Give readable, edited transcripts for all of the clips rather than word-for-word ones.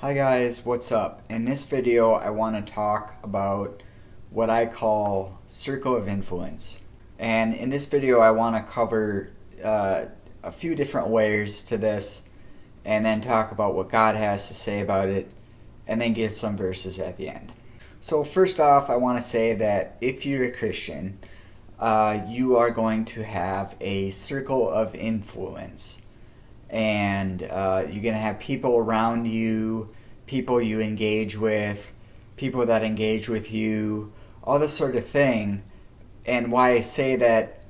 Hi guys, what's up? In this video I want to talk about what I call circle of influence. And in this video I want to cover a few different layers to this and then talk about what God has to say about it and then give some verses at the end. So first off, I want to say that if you're a Christian, you are going to have a circle of influence, and you're going to have people around you, people you engage with, people that engage with you, all this sort of thing. And why I say that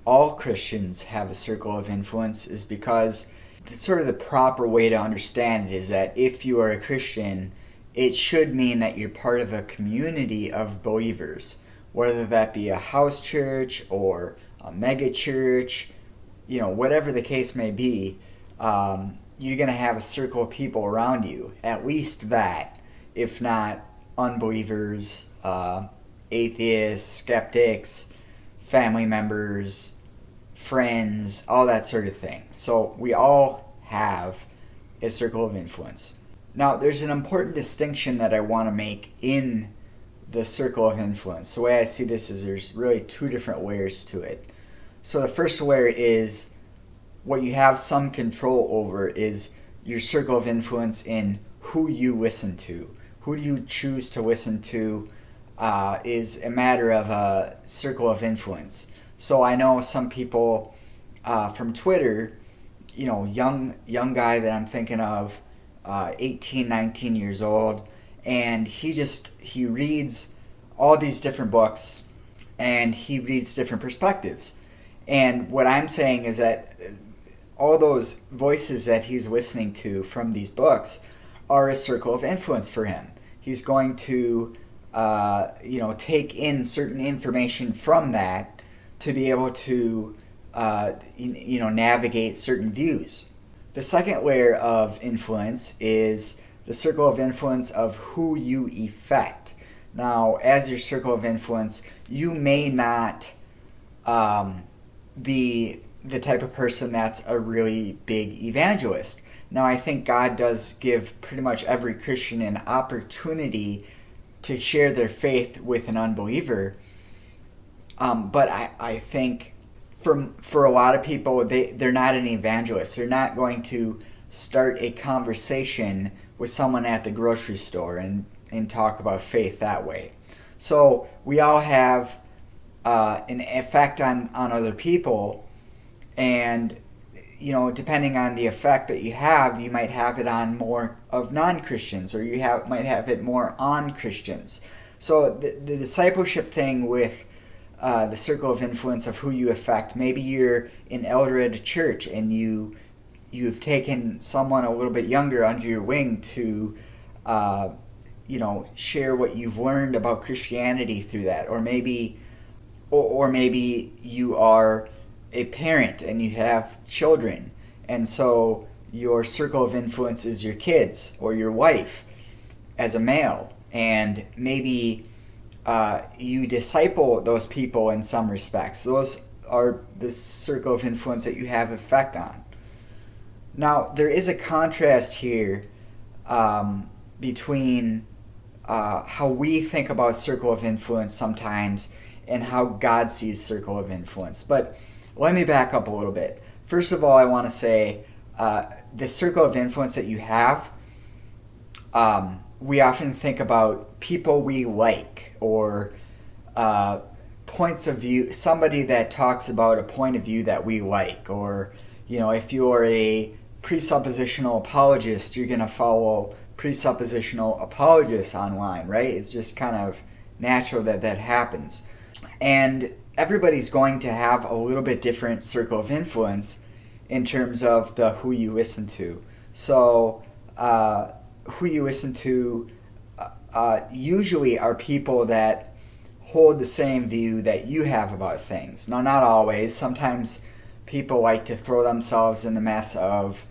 all Christians have a circle of influence is because sort of the proper way to understand it is that if you are a Christian, it should mean that you're part of a community of believers, whether that be a house church or a mega church, whatever the case may be. You're going to have a circle of people around you, at least that, if not unbelievers, atheists, skeptics, family members, friends, all that sort of thing. So we all have a circle of influence. Now, there's an important distinction that I want to make in the circle of influence. The way I see this is there's really two different layers to it. So the first layer is what you have some control over is your circle of influence in who you listen to. Who do you choose to listen to is a matter of a circle of influence. So I know some people from Twitter, young guy that I'm thinking of, 18, 19 years old, and he reads all these different books and he reads different perspectives. And what I'm saying is that all those voices that he's listening to from these books are a circle of influence for him. He's going to take in certain information from that to be able to navigate certain views. The second layer of influence is the circle of influence of who you affect. Now, as your circle of influence, you may not be the type of person that's a really big evangelist. Now, I think God does give pretty much every Christian an opportunity to share their faith with an unbeliever. But I think for a lot of people, they're not an evangelist. They're not going to start a conversation with someone at the grocery store and talk about faith that way. So we all have an effect on other people, and depending on the effect that you have, you might have it on more of non-Christians, or might have it more on Christians. So the discipleship thing with the circle of influence of who you affect. Maybe you're an elder at a church and you've taken someone a little bit younger under your wing to share what you've learned about Christianity through that. Or maybe you are a parent and you have children, and so your circle of influence is your kids or your wife as a male, and maybe you disciple those people in some respects. Those are the circle of influence that you have effect on. Now, there is a contrast here between how we think about circle of influence sometimes and how God sees circle of influence. But let me back up a little bit. First of all, I want to say the circle of influence that you have, we often think about people we like, or points of view, somebody that talks about a point of view that we like, or if you're a presuppositional apologist, you're going to follow presuppositional apologists online, right? It's just kind of natural that happens. And everybody's going to have a little bit different circle of influence in terms of the who you listen to. So who you listen to usually are people that hold the same view that you have about things. Now, not always. Sometimes people like to throw themselves in the mess of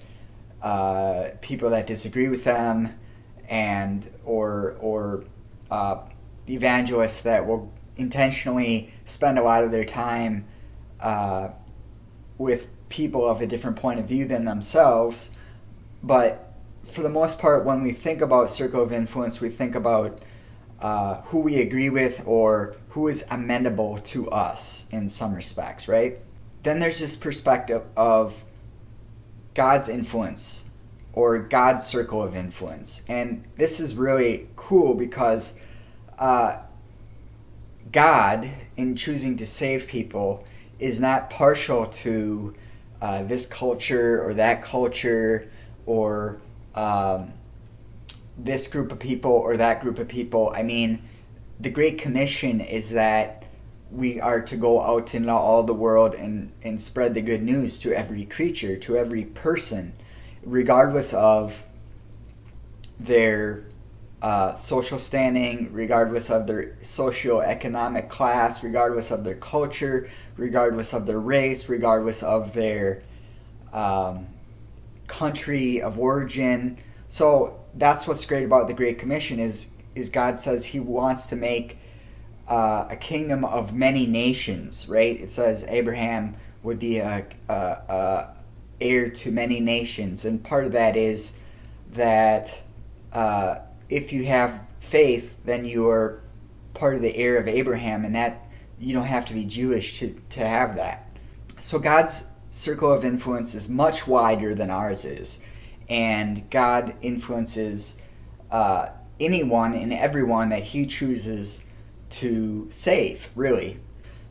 people that disagree with them, and or evangelists that will intentionally spend a lot of their time with people of a different point of view than themselves. But for the most part, when we think about circle of influence, we think about who we agree with or who is amenable to us in some respects, right? Then there's this perspective of God's influence or God's circle of influence. And this is really cool because God, in choosing to save people, is not partial to this culture or that culture or this group of people or that group of people. I mean, the Great Commission is that we are to go out into all the world and spread the good news to every creature, to every person, regardless of their social standing, regardless of their socioeconomic class, regardless of their culture, regardless of their race, regardless of their country of origin. So that's what's great about the Great Commission is God says he wants to make a kingdom of many nations, right? It says Abraham would be a heir to many nations, and part of that is that if you have faith, then you are part of the heir of Abraham, and that you don't have to be Jewish to have that. So God's circle of influence is much wider than ours is, and God influences anyone and everyone that he chooses to save, really.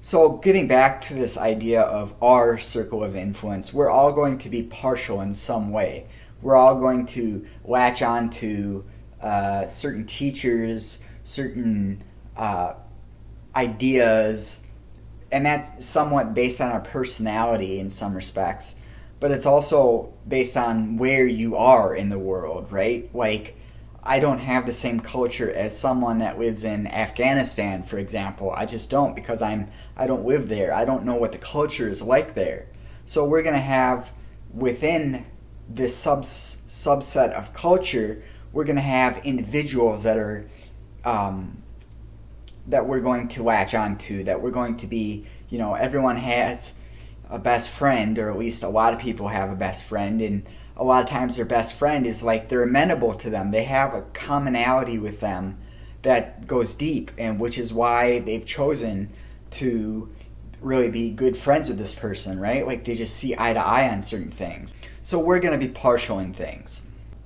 So getting back to this idea of our circle of influence, we're all going to be partial in some way. We're all going to latch on to certain teachers, certain ideas, and that's somewhat based on our personality in some respects. But it's also based on where you are in the world, right? Like, I don't have the same culture as someone that lives in Afghanistan, for example. I just don't, because I don't live there. I don't know what the culture is like there. So we're going to have, within this subset of culture, we're going to have individuals that are that we're going to latch onto, that we're going to be, everyone has a best friend, or at least a lot of people have a best friend, and a lot of times their best friend is like they're amenable to them. They have a commonality with them that goes deep, and which is why they've chosen to really be good friends with this person, right? Like they just see eye to eye on certain things. So we're going to be partial in things.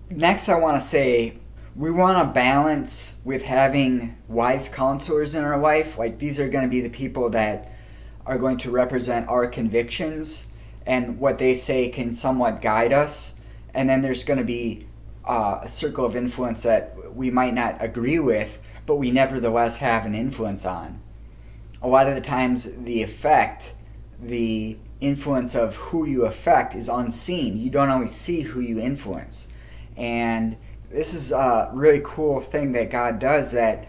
Next, I want to say we want to balance with having wise counselors in our life. Like these are going to be the people that are going to represent our convictions, and what they say can somewhat guide us. And then there's going to be a circle of influence that we might not agree with, but we nevertheless have an influence on. A lot of the times the influence of who you affect is unseen. You don't always see who you influence. And this is a really cool thing that God does, that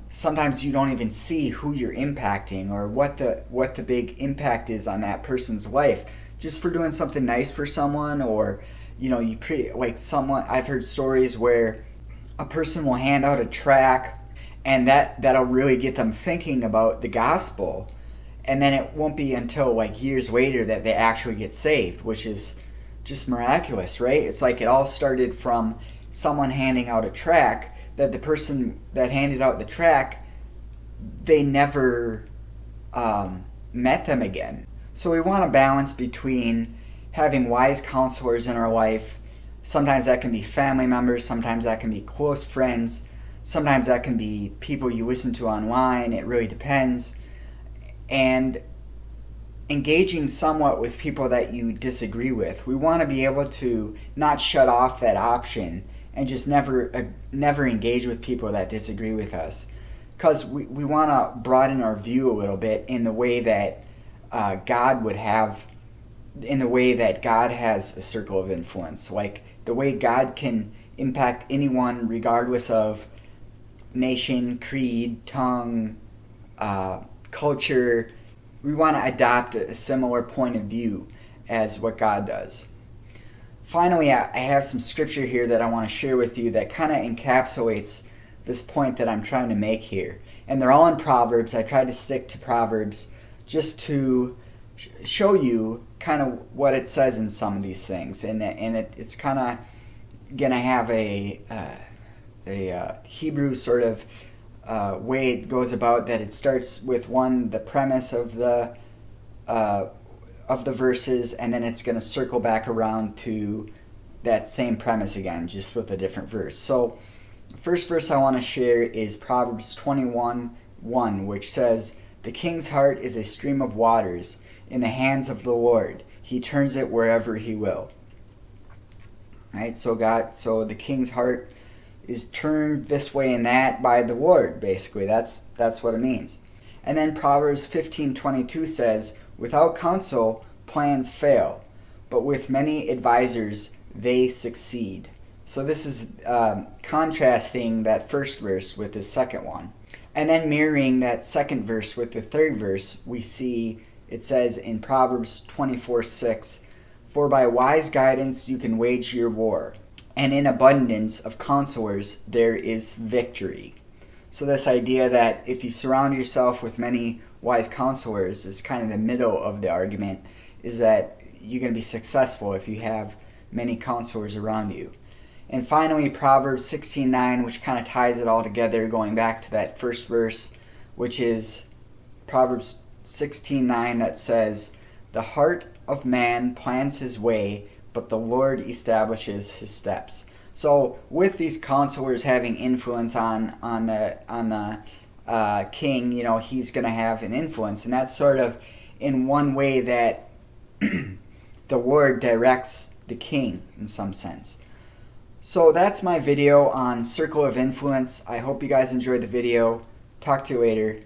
sometimes you don't even see who you're impacting or what the big impact is on that person's life, just for doing something nice for someone, or someone. I've heard stories where a person will hand out a tract, and that'll really get them thinking about the gospel, and then it won't be until like years later that they actually get saved, which is just miraculous, right? It's like it all started from someone handing out a tract, that the person that handed out the tract, they never met them again. So we want to balance between having wise counselors in our life. Sometimes that can be family members, sometimes that can be close friends, sometimes that can be people you listen to online. It really depends. And engaging somewhat with people that you disagree with. We want to be able to not shut off that option and just never engage with people that disagree with us, because we want to broaden our view a little bit in the way that God would have, in the way that God has a circle of influence, like the way God can impact anyone regardless of nation, creed, tongue, culture. We want to adopt a similar point of view as what God does. Finally, I have some scripture here that I want to share with you that kind of encapsulates this point that I'm trying to make here. And they're all in Proverbs. I tried to stick to Proverbs just to show you kind of what it says in some of these things. And it's kind of, gonna have a Hebrew sort of way it goes about, that it starts with the premise of the verses, and then it's gonna circle back around to that same premise again, just with a different verse. So the first verse I want to share is Proverbs 21:1, which says, "The king's heart is a stream of waters in the hands of the Lord. He turns it wherever he will." Right? So the king's heart is turned this way and that by the Lord, basically. That's what it means. And then Proverbs 15:22 says, "Without counsel, plans fail, but with many advisors, they succeed." So this is contrasting that first verse with the second one. And then mirroring that second verse with the third verse, we see it says in Proverbs 24:6, "For by wise guidance you can wage your war, and in abundance of counselors there is victory." So this idea that if you surround yourself with many wise counselors is kind of the middle of the argument, is that you're going to be successful if you have many counselors around you. And finally, Proverbs 16:9, which kind of ties it all together, going back to that first verse, which is Proverbs 16:9, that says, "The heart of man plans his way, but the Lord establishes his steps." So with these counselors having influence on the king, he's going to have an influence, and that's sort of in one way that the Lord directs the king in some sense. So that's my video on Circle of Influence. I hope you guys enjoyed the video. Talk to you later.